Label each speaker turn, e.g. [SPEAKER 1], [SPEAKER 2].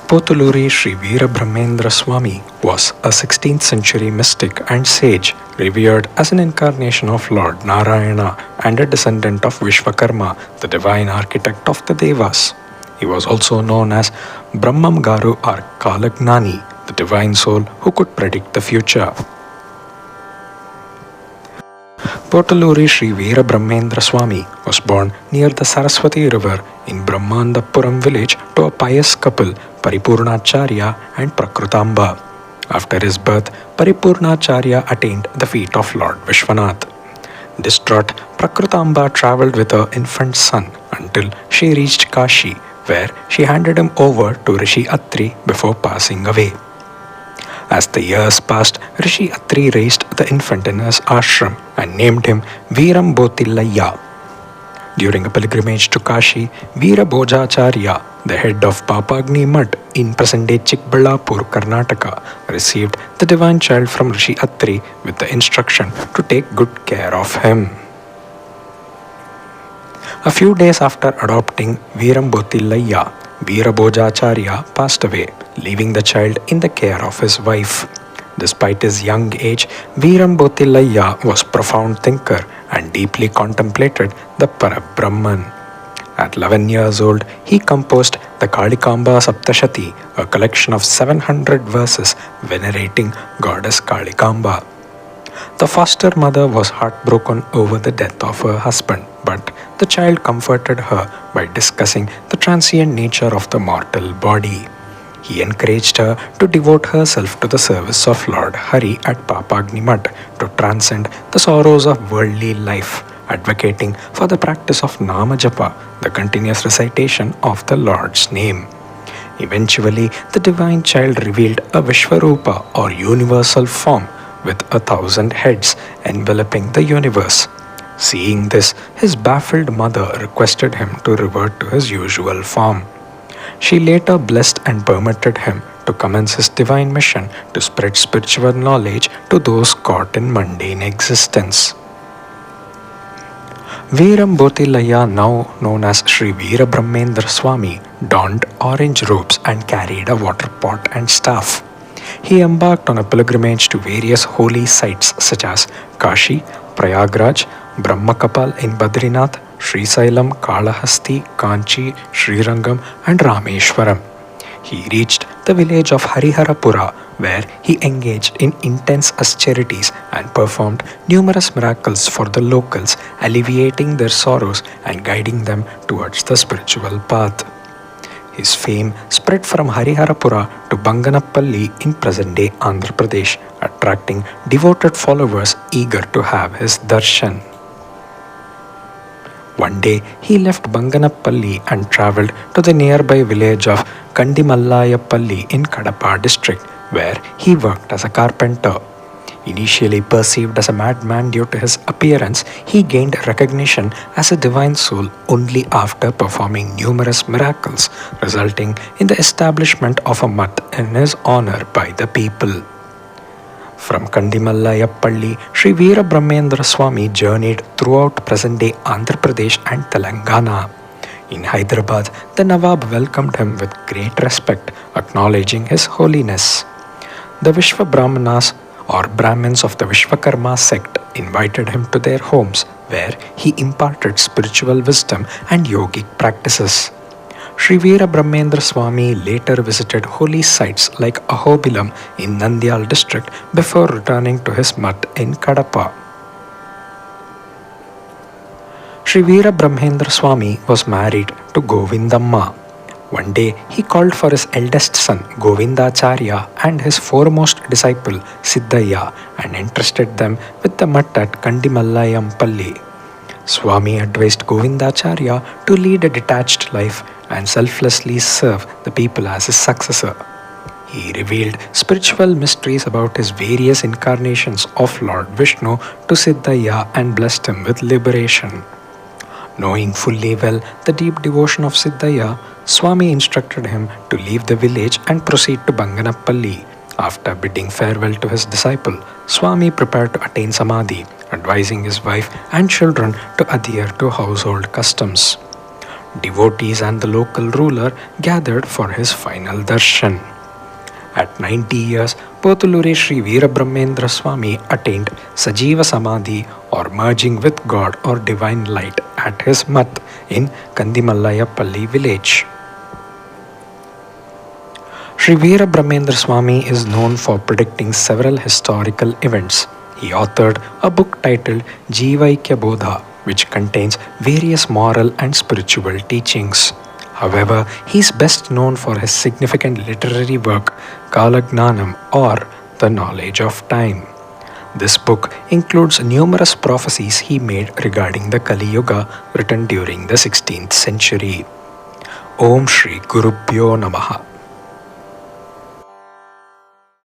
[SPEAKER 1] Potuluri Sri Veerabrahmendra Swami was a 16th century mystic and sage, revered as an incarnation of Lord Narayana and a descendant of Vishwakarma, the divine architect of the Devas. He was also known as Brahmam Garu or Kalagnani, the divine soul who could predict the future. Potuluri Sri Veerabrahmendra Swami was born near the Saraswati river in Brahmandapuram village to a pious couple, Paripurnacharya and Prakrutamba. After his birth, Paripurnacharya attained the feet of Lord Vishwanath. Distraught, Prakrutamba travelled with her infant son until she reached Kashi, where she handed him over to Rishi Atri before passing away. As the years passed, Rishi Atri raised the infant in his ashram and named him Veeram Botillayya. During a pilgrimage to Kashi, Veera Bhojacharya, the head of Papagni Mutt in present-day Chikballapur, Karnataka, received the divine child from Rishi Atri with the instruction to take good care of him. A few days after adopting Veeram Botillayya, Veera Bhojacharya passed away, leaving the child in the care of his wife. Despite his young age, Veeram Botillayya was a profound thinker and deeply contemplated the Parabrahman. At 11 years old, he composed the Kalikamba Saptashati, a collection of 700 verses venerating goddess Kalikamba. The foster mother was heartbroken over the death of her husband, but the child comforted her by discussing the transient nature of the mortal body. He encouraged her to devote herself to the service of Lord Hari at Papagni Mutt to transcend the sorrows of worldly life, advocating for the practice of Namajapa, the continuous recitation of the Lord's name. Eventually, the divine child revealed a Vishwarupa or universal form with 1,000 heads enveloping the universe. Seeing this, his baffled mother requested him to revert to his usual form. She later blessed and permitted him to commence his divine mission to spread spiritual knowledge to those caught in mundane existence. Veeram Botillayya, now known as Sri Veerabrahmendra Swami, donned orange robes and carried a water pot and staff. He embarked on a pilgrimage to various holy sites such as Kashi, Prayagraj, Brahmakapal in Badrinath, Srisailam, Kalahasti, Kanchi, Srirangam and Rameshwaram. He reached the village of Hariharapura, where he engaged in intense austerities and performed numerous miracles for the locals, alleviating their sorrows and guiding them towards the spiritual path. His fame spread from Hariharapura to Banganappalli in present-day Andhra Pradesh, attracting devoted followers eager to have his darshan. One day, he left Banganappalli and travelled to the nearby village of Kandimallayapalli in Kadapa district, where he worked as a carpenter. Initially perceived as a madman due to his appearance, he gained recognition as a divine soul only after performing numerous miracles, resulting in the establishment of a mutt in his honor by the people. From Kandimallayapalli, Sri Veerabrahmendra Swami journeyed throughout present-day Andhra Pradesh and Telangana. In Hyderabad, the Nawab welcomed him with great respect, acknowledging his holiness. The Vishwa Brahmanas or Brahmins of the Vishwakarma sect invited him to their homes, where he imparted spiritual wisdom and yogic practices. Sri Veerabrahmendra Swami later visited holy sites like Ahobilam in Nandyal district before returning to his mutt in Kadapa. Sri Veerabrahmendra Swami was married to Govindamma. One day, he called for his eldest son Govindacharya and his foremost disciple Siddhaya and entrusted them with the mutt at Kandimallayampalli. Swami advised Govindacharya to lead a detached life and selflessly serve the people as his successor. He revealed spiritual mysteries about his various incarnations of Lord Vishnu to Siddhaya and blessed him with liberation. Knowing fully well the deep devotion of Siddhaya, Swami instructed him to leave the village and proceed to Banganappalli. After bidding farewell to his disciple, Swami prepared to attain Samadhi, advising his wife and children to adhere to household customs. Devotees and the local ruler gathered for his final darshan. At 90 years, Potuluri Sri Veerabrahmendra Swami attained Sajiva Samadhi or merging with God or divine light at his mat in Kandimalayapalli village. Sri Veerabrahmendra Swami is known for predicting several historical events. He authored a book titled Jivaikya Bodha, which contains various moral and spiritual teachings. However, he is best known for his significant literary work Kalagnanam, or The Knowledge of Time. This book includes numerous prophecies he made regarding the Kali Yuga written during the 16th century. Om Shri Gurubhyo Namaha.